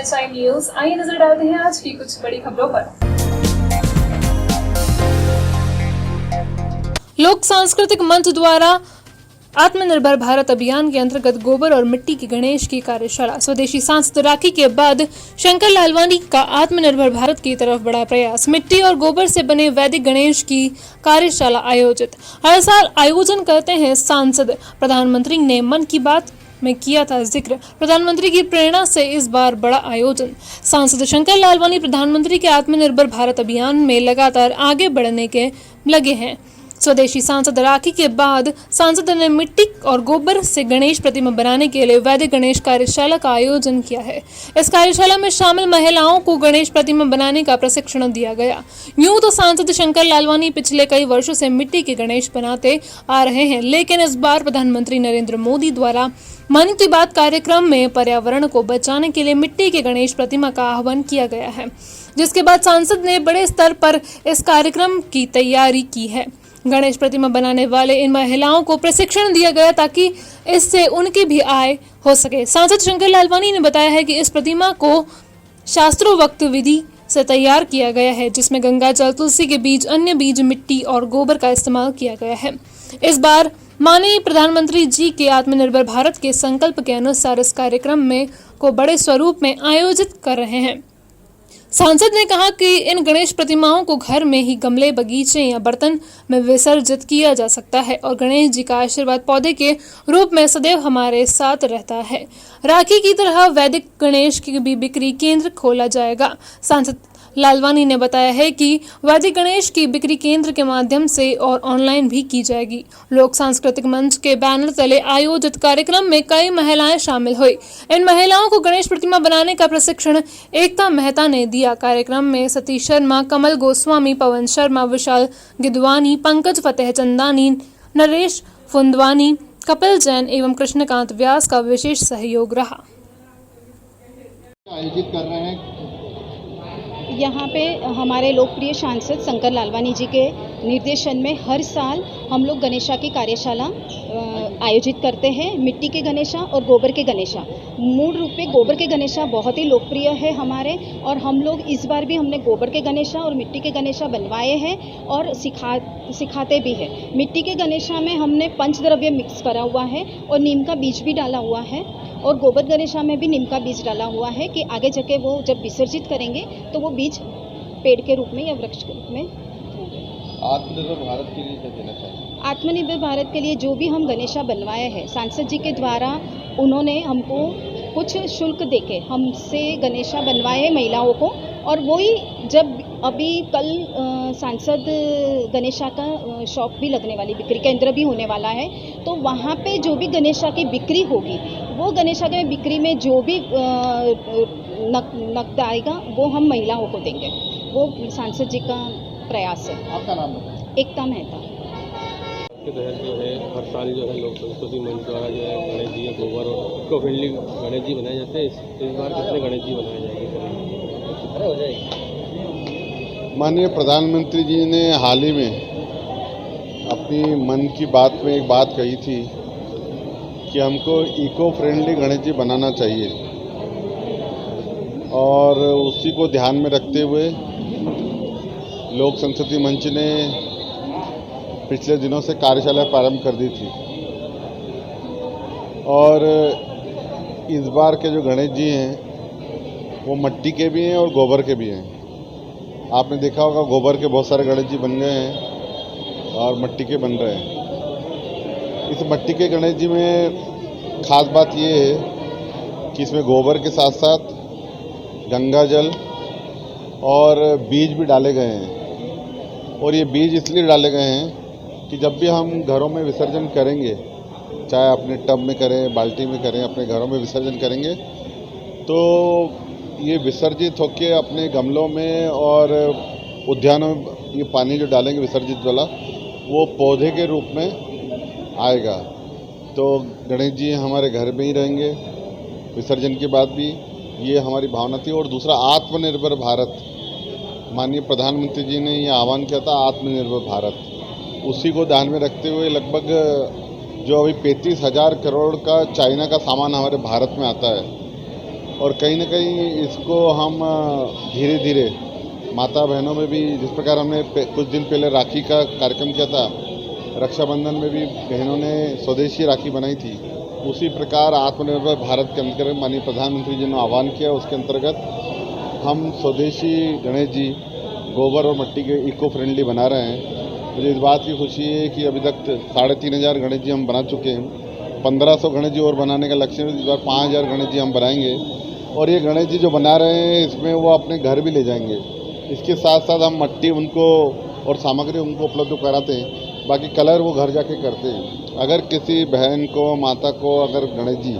NHI news. आइए नजर डालते हैं आज की कुछ बड़ी खबरों पर। लोक सांस्कृतिक मंच द्वारा आत्मनिर्भर भारत अभियान के अंतर्गत गोबर और मिट्टी के गणेश की कार्यशाला। स्वदेशी सांसद राखी के बाद शंकर लालवानी का आत्मनिर्भर भारत की तरफ बड़ा प्रयास। मिट्टी और गोबर से बने वैदिक गणेश की कार्यशाला आयोजित। हर साल आयोजन करते हैं सांसद। प्रधानमंत्री ने मन की बात में किया था जिक्र। प्रधानमंत्री की प्रेरणा से इस बार बड़ा आयोजन। सांसद शंकर लालवानी प्रधानमंत्री के आत्मनिर्भर भारत अभियान में लगातार आगे बढ़ने के लगे हैं। स्वदेशी सांसद राखी के बाद सांसद ने मिट्टी और गोबर से गणेश प्रतिमा बनाने के लिए वैदिक गणेश कार्यशाला का आयोजन किया है। इस कार्यशाला में शामिल महिलाओं को गणेश प्रतिमा बनाने का प्रशिक्षण दिया गया। यूं तो सांसद शंकर लालवानी पिछले कई वर्षों से मिट्टी के गणेश बनाते आ रहे हैं, लेकिन इस बार प्रधानमंत्री नरेंद्र मोदी द्वारा मन की बात कार्यक्रम में पर्यावरण को बचाने के लिए मिट्टी के गणेश प्रतिमा का आह्वान किया गया है, जिसके बाद सांसद ने बड़े स्तर पर इस कार्यक्रम की तैयारी की है। गणेश प्रतिमा बनाने वाले इन महिलाओं को प्रशिक्षण दिया गया ताकि इससे उनकी भी आय हो सके। सांसद शंकर लालवानी ने बताया है कि इस प्रतिमा को शास्त्रोक्त विधि से तैयार किया गया है, जिसमें गंगा जल, तुलसी के बीज, अन्य बीज, मिट्टी और गोबर का इस्तेमाल किया गया है। इस बार माननीय प्रधानमंत्री जी के आत्मनिर्भर भारत के संकल्प के अनुसार इस कार्यक्रम में को बड़े स्वरूप में आयोजित कर रहे हैं। सांसद ने कहा कि इन गणेश प्रतिमाओं को घर में ही गमले, बगीचे या बर्तन में विसर्जित किया जा सकता है और गणेश जी का आशीर्वाद पौधे के रूप में सदैव हमारे साथ रहता है। राखी की तरह वैदिक गणेश की भी बिक्री केंद्र खोला जाएगा। सांसद लालवानी ने बताया है कि वैदिक गणेश की बिक्री केंद्र के माध्यम से और ऑनलाइन भी की जाएगी। लोक सांस्कृतिक मंच के बैनर तले आयोजित कार्यक्रम में कई महिलाएं शामिल हुई। इन महिलाओं को गणेश प्रतिमा बनाने का प्रशिक्षण एकता मेहता ने दिया। कार्यक्रम में सतीश शर्मा, कमल गोस्वामी, पवन शर्मा, विशाल गिदवानी, पंकज फतेह चंदानी, नरेश फुंदवानी, कपिल जैन एवं कृष्णकांत व्यास का विशेष सहयोग रहा। आयोजित कर रहे हैं यहाँ पे हमारे लोकप्रिय सांसद शंकर लालवानी जी के निर्देशन में हर साल हम लोग गणेशा की कार्यशाला आयोजित करते हैं। मिट्टी के गणेशा और गोबर के गणेशा, मूल रूप में गोबर के गणेशा बहुत ही लोकप्रिय है हमारे, और हम लोग इस बार भी हमने गोबर के गणेशा और मिट्टी के गणेशा बनवाए हैं और सिखाते भी हैं। मिट्टी के गणेशा में हमने पंचद्रव्य मिक्स करा हुआ है और नीम का बीज भी डाला हुआ है, और गोबर गणेशा में भी नीम का बीज डाला हुआ है कि आगे जाके वो जब विसर्जित करेंगे तो वो बीज पेड़ के रूप में या वृक्ष के रूप में। आत्मनिर्भर भारत के लिए क्या कहना चाहिए? आत्मनिर्भर भारत के लिए जो भी हम गणेशा बनवाए हैं, सांसद जी के द्वारा उन्होंने हमको कुछ शुल्क देके हमसे गणेशा बनवाए महिलाओं को, और वही जब अभी कल सांसद गणेशा का शॉप भी लगने वाली, बिक्री केंद्र भी होने वाला है, तो वहाँ पे जो भी गणेशा की बिक्री होगी, वो गणेशा के बिक्री में जो भी नकद आएगा वो हम महिलाओं को देंगे। वो सांसद जी का प्रयास है। आपका नाम बताएं। एकता मेहता के तहत जो है हर साल जो है लोक संस्कृति मंच द्वारा जो है गणेश जी गोबर और इको फ्रेंडली गणेश जी बनाए जाते हैं। इस बार कितने गणेश जी बनाए जाएंगे? हो जाएगी। माननीय प्रधानमंत्री जी ने हाल ही में अपनी मन की बात में एक बात कही थी कि हमको इको फ्रेंडली गणेश जी बनाना चाहिए, और उसी को ध्यान में रखते हुए लोक संस्कृति मंच ने पिछले दिनों से कार्यशाला प्रारंभ कर दी थी। और इस बार के जो गणेश जी हैं वो मिट्टी के भी हैं और गोबर के भी हैं। आपने देखा होगा गोबर के बहुत सारे गणेश जी बन गए हैं और मिट्टी के बन रहे हैं। इस मिट्टी के गणेश जी में खास बात ये है कि इसमें गोबर के साथ साथ गंगा जल और बीज भी डाले गए हैं। और ये बीज इसलिए डाले गए हैं कि जब भी हम घरों में विसर्जन करेंगे, चाहे अपने टब में करें, बाल्टी में करें, अपने घरों में विसर्जन करेंगे, तो ये विसर्जित होकर अपने गमलों में और उद्यानों में ये पानी जो डालेंगे विसर्जित वाला, वो पौधे के रूप में आएगा। तो गणेश जी हमारे घर में ही रहेंगे विसर्जन के बाद भी, ये हमारी भावना थी। और दूसरा, आत्मनिर्भर भारत, माननीय प्रधानमंत्री जी ने ये आह्वान किया था आत्मनिर्भर भारत, उसी को ध्यान में रखते हुए लगभग जो अभी 35,000 करोड़ का चाइना का सामान हमारे भारत में आता है, और कहीं ना कहीं इसको हम धीरे धीरे माता बहनों में भी, जिस प्रकार हमने कुछ दिन पहले राखी का कार्यक्रम किया था, रक्षाबंधन में भी बहनों ने स्वदेशी राखी बनाई थी, उसी प्रकार आत्मनिर्भर भारत के अंतर्गत माननीय प्रधानमंत्री जी ने आह्वान किया। उसके अंतर्गत हम स्वदेशी गणेश जी गोबर और मिट्टी के इको फ्रेंडली बना रहे हैं। मुझे इस बात की खुशी है कि अभी तक 3500 गणेश जी हम बना चुके हैं। 1500 गणेश जी और बनाने का लक्ष्य है। इस बार 5000 गणेश जी हम बनाएंगे और ये गणेश जी जो बना रहे हैं इसमें वो अपने घर भी ले जाएंगे। इसके साथ साथ हम मिट्टी उनको और सामग्री उनको उपलब्ध कराते हैं, बाकी कलर वो घर जाके करते हैं। अगर किसी बहन को, माता को अगर गणेश जी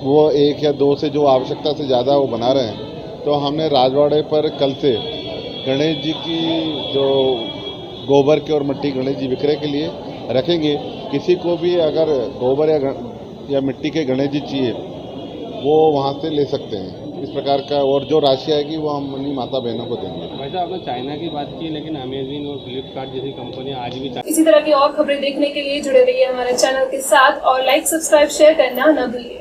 वो 1 या 2 से जो आवश्यकता से ज़्यादा वो बना रहे हैं, तो हमने राजवाड़े पर कल से गणेश जी की जो गोबर के और मिट्टी गणेश जी विक्रय के लिए रखेंगे। किसी को भी अगर गोबर या मिट्टी के गणेश जी चाहिए वो वहाँ से ले सकते हैं। इस प्रकार का, और जो राशि आएगी वो हम अपनी माता बहनों को देंगे। वैसे आपने चाइना की बात की, लेकिन अमेजन और फ्लिपकार्ट जैसी कंपनियां आज भी इसी तरह की और खबरें देखने के लिए जुड़े रहिए हमारे चैनल के साथ और लाइक, सब्सक्राइब, शेयर करना न भूलिए।